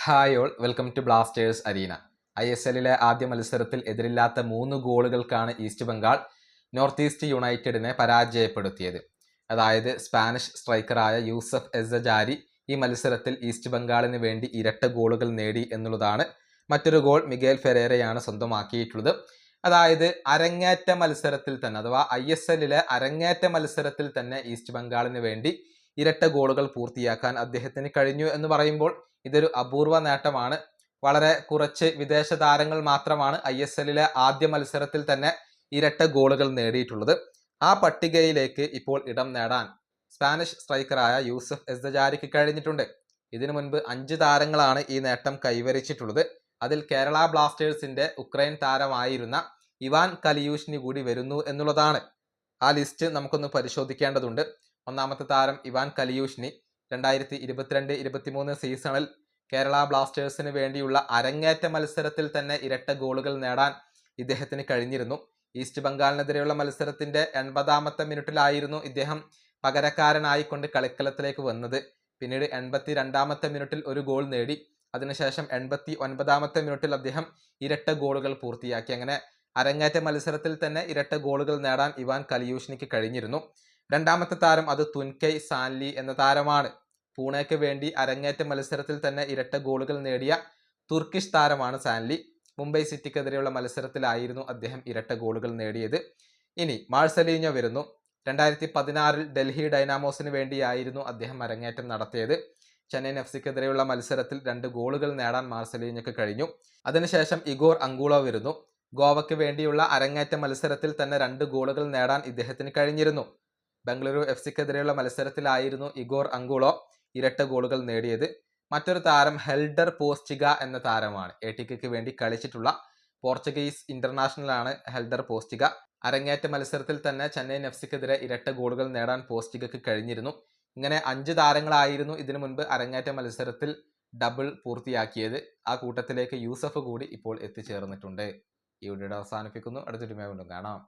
Hi all, welcome to Blasters arena. ISLലെ ആദ്യ മത്സരത്തിൽ എതിരില്ലാത്ത 3 ഗോളുകൾക്കാണ് ഈസ്റ്റ് ബംഗാൾ നോർത്ത് ഈസ്റ്റ് യുണൈറ്റഡിനെ പരാജയപ്പെടുത്തിയത്. അതായത് സ്പാനിഷ് സ്ട്രൈക്കറായ യൂസഫ് എസ്സജാരി ഈ മത്സരത്തിൽ ഈസ്റ്റ് ബംഗാളിന് വേണ്ടി ഇരട്ട ഗോളുകൾ നേടി എന്നുള്ളതാണ്. മറ്റൊരു ഗോൾ മിഗേൽ ഫെരേരയാണ് സ്വന്തമാക്കിയിട്ടുള്ളത്. അതായത് അരങ്ങേറ്റ മത്സരത്തിൽ തന്നെ, അഥവാ ISLലെ അരങ്ങേറ്റ മത്സരത്തിൽ തന്നെ ഈസ്റ്റ് ബംഗാളിന് വേണ്ടി ഇരട്ട ഗോളുകൾ പൂർത്തിയാക്കാൻ അദ്ദേഹത്തിന് കഴിഞ്ഞു എന്ന് പറയുമ്പോൾ ഇതൊരു അപൂർവ നേട്ടമാണ്. വളരെ കുറച്ച് വിദേശ താരങ്ങൾ മാത്രമാണ് ISLലെ ആദ്യ മത്സരത്തിൽ തന്നെ ഇരട്ട ഗോളുകൾ നേടിയിട്ടുള്ളത്. ആ പട്ടികയിലേക്ക് ഇപ്പോൾ ഇടം നേടാൻ സ്പാനിഷ് സ്ട്രൈക്കറായ യൂസഫ് എസ്സജാരിക്ക് കഴിഞ്ഞിട്ടുണ്ട്. ഇതിനു മുൻപ് 5 താരങ്ങളാണ് ഈ നേട്ടം കൈവരിച്ചിട്ടുള്ളത്. അതിൽ കേരള ബ്ലാസ്റ്റേഴ്സിന്റെ ഉക്രൈൻ താരമായിരുന്ന ഇവാൻ കലിയൂഷ്നി കൂടി വരുന്നു എന്നുള്ളതാണ്. ആ ലിസ്റ്റ് നമുക്കൊന്ന് പരിശോധിക്കേണ്ടതുണ്ട്. ഒന്നാമത്തെ താരം ഇവാൻ കലിയൂഷ്നി 2022-23 സീസണിൽ കേരള ബ്ലാസ്റ്റേഴ്സിന് വേണ്ടിയുള്ള അരങ്ങേറ്റ മത്സരത്തിൽ തന്നെ ഇരട്ട ഗോളുകൾ നേടാൻ ഇദ്ദേഹത്തിന് കഴിഞ്ഞിരുന്നു. ഈസ്റ്റ് ബംഗാളിനെതിരെയുള്ള മത്സരത്തിന്റെ 80ാമത്തെ മിനിറ്റിലായിരുന്നു ഇദ്ദേഹം പകരക്കാരനായിക്കൊണ്ട് കളിക്കളത്തിലേക്ക് വന്നത്. പിന്നീട് 82ാമത്തെ മിനിറ്റിൽ ഒരു ഗോൾ നേടി. അതിനുശേഷം 89ാമത്തെ മിനിറ്റിൽ അദ്ദേഹം ഇരട്ട ഗോളുകൾ പൂർത്തിയാക്കി. അങ്ങനെ അരങ്ങേറ്റ മത്സരത്തിൽ തന്നെ ഇരട്ട ഗോളുകൾ നേടാൻ ഇവാൻ കലിയൂഷ്നിക്ക് കഴിഞ്ഞിരുന്നു. രണ്ടാമത്തെ താരം അത് തുൻകൈ സാൻലി എന്ന താരമാണ്. പൂണെക്ക് വേണ്ടി അരങ്ങേറ്റ മത്സരത്തിൽ തന്നെ ഇരട്ട ഗോളുകൾ നേടിയ തുർക്കിഷ് താരമാണ് സാൻലി. മുംബൈ സിറ്റിക്കെതിരെയുള്ള മത്സരത്തിലായിരുന്നു അദ്ദേഹം ഇരട്ട ഗോളുകൾ നേടിയത്. ഇനി മാർസലീഞ്ഞോ വരുന്നു. 2016 ഡൽഹി ഡൈനാമോസിന് വേണ്ടിയായിരുന്നു അദ്ദേഹം അരങ്ങേറ്റം നടത്തിയത്. ചെന്നൈയിൻ FC-ക്കെതിരെയുള്ള മത്സരത്തിൽ 2 ഗോളുകൾ നേടാൻ മാർസലീഞ്ഞോക്ക് കഴിഞ്ഞു. അതിനുശേഷം ഇഗോർ അങ്കുളോ വരുന്നു. ഗോവയ്ക്ക് വേണ്ടിയുള്ള അരങ്ങേറ്റ മത്സരത്തിൽ തന്നെ 2 ഗോളുകൾ നേടാൻ ഇദ്ദേഹത്തിന് കഴിഞ്ഞിരുന്നു. ബംഗളൂരു FC-ക്കെതിരെയുള്ള മത്സരത്തിലായിരുന്നു ഇഗോർ അങ്കുളോ ഇരട്ട ഗോളുകൾ നേടിയത്. മറ്റൊരു താരം ഹെൽഡർ പോസ്റ്റിഗ എന്ന താരമാണ്. ATKക്ക് വേണ്ടി കളിച്ചിട്ടുള്ള പോർച്ചുഗീസ് ഇന്റർനാഷണലാണ് ഹെൽഡർ പോസ്റ്റിഗ. അരങ്ങേറ്റ മത്സരത്തിൽ തന്നെ ചെന്നൈയിൻ FC-ക്കെതിരെ ഇരട്ട ഗോളുകൾ നേടാൻ പോസ്റ്റിഗക്ക് കഴിഞ്ഞിരുന്നു. ഇങ്ങനെ 5 താരങ്ങളായിരുന്നു ഇതിനു മുൻപ് അരങ്ങേറ്റ മത്സരത്തിൽ ഡബിൾ പൂർത്തിയാക്കിയത്. ആ കൂട്ടത്തിലേക്ക് യൂസഫ് കൂടി ഇപ്പോൾ എത്തിച്ചേർന്നിട്ടുണ്ട്. ഈ വീഡിയോ അവസാനിപ്പിക്കുന്നു. അടുത്തൊരു വീണ്ടും കാണാം.